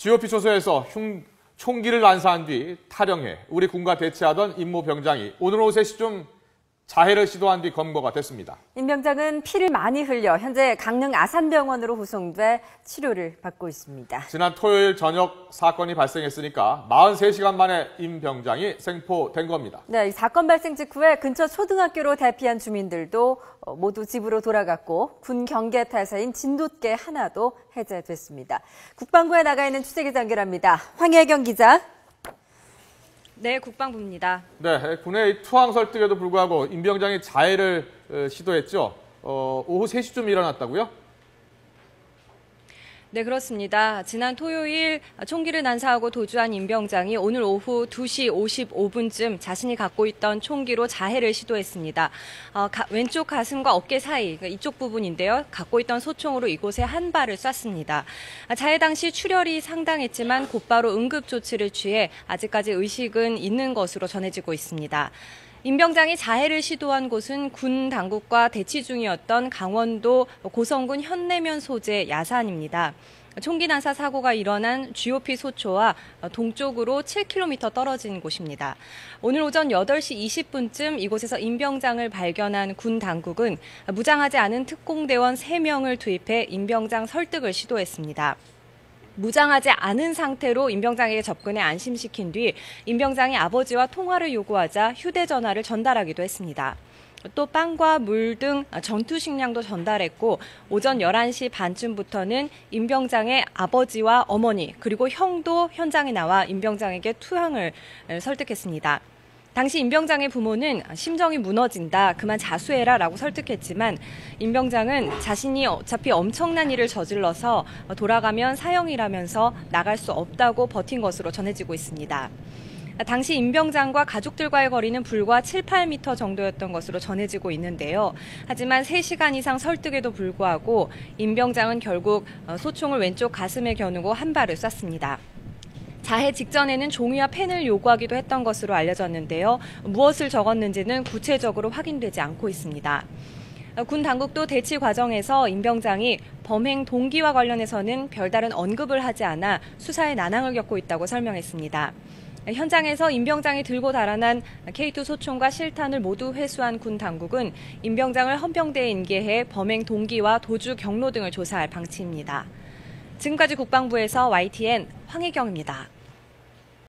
GOP 초소에서 총기를 난사한 뒤 탈영해 우리 군과 대치하던 임모 병장이 오늘 오후 3시쯤 자해를 시도한 뒤 검거가 됐습니다. 임 병장은 피를 많이 흘려 현재 강릉 아산병원으로 후송돼 치료를 받고 있습니다. 지난 토요일 저녁 사건이 발생했으니까 43시간 만에 임 병장이 생포된 겁니다. 네, 이 사건 발생 직후에 근처 초등학교로 대피한 주민들도 모두 집으로 돌아갔고 군 경계 태세인 진돗개 하나도 해제됐습니다. 국방부에 나가 있는 취재기자 연결합니다. 황혜경 기자. 네, 국방부입니다. 네, 군의 투항 설득에도 불구하고 임 병장이 자해를 시도했죠. 오후 3시쯤 일어났다고요? 네, 그렇습니다. 지난 토요일 총기를 난사하고 도주한 임 병장이 오늘 오후 2시 55분쯤 자신이 갖고 있던 총기로 자해를 시도했습니다. 왼쪽 가슴과 어깨 사이, 이쪽 부분인데요. 갖고 있던 소총으로 이곳에 한 발을 쐈습니다. 자해 당시 출혈이 상당했지만 곧바로 응급 조치를 취해 아직까지 의식은 있는 것으로 전해지고 있습니다. 임 병장이 자해를 시도한 곳은 군 당국과 대치 중이었던 강원도 고성군 현내면 소재 야산입니다. 총기 난사 사고가 일어난 GOP 소초와 동쪽으로 7km 떨어진 곳입니다. 오늘 오전 8시 20분쯤 이곳에서 임 병장을 발견한 군 당국은 무장하지 않은 특공대원 3명을 투입해 임 병장 설득을 시도했습니다. 무장하지 않은 상태로 임 병장에게 접근해 안심시킨 뒤 임 병장이 아버지와 통화를 요구하자 휴대전화를 전달하기도 했습니다. 또 빵과 물 등 전투 식량도 전달했고 오전 11시 반쯤부터는 임 병장의 아버지와 어머니 그리고 형도 현장에 나와 임 병장에게 투항을 설득했습니다. 당시 임 병장의 부모는 심정이 무너진다, 그만 자수해라 라고 설득했지만 임 병장은 자신이 어차피 엄청난 일을 저질러서 돌아가면 사형이라면서 나갈 수 없다고 버틴 것으로 전해지고 있습니다. 당시 임 병장과 가족들과의 거리는 불과 7, 8m 정도였던 것으로 전해지고 있는데요. 하지만 3시간 이상 설득에도 불구하고 임 병장은 결국 소총을 왼쪽 가슴에 겨누고 한 발을 쐈습니다. 자해 직전에는 종이와 펜을 요구하기도 했던 것으로 알려졌는데요. 무엇을 적었는지는 구체적으로 확인되지 않고 있습니다. 군 당국도 대치 과정에서 임 병장이 범행 동기와 관련해서는 별다른 언급을 하지 않아 수사에 난항을 겪고 있다고 설명했습니다. 현장에서 임 병장이 들고 달아난 K2 소총과 실탄을 모두 회수한 군 당국은 임 병장을 헌병대에 인계해 범행 동기와 도주 경로 등을 조사할 방침입니다. 지금까지 국방부에서 YTN 황혜경입니다.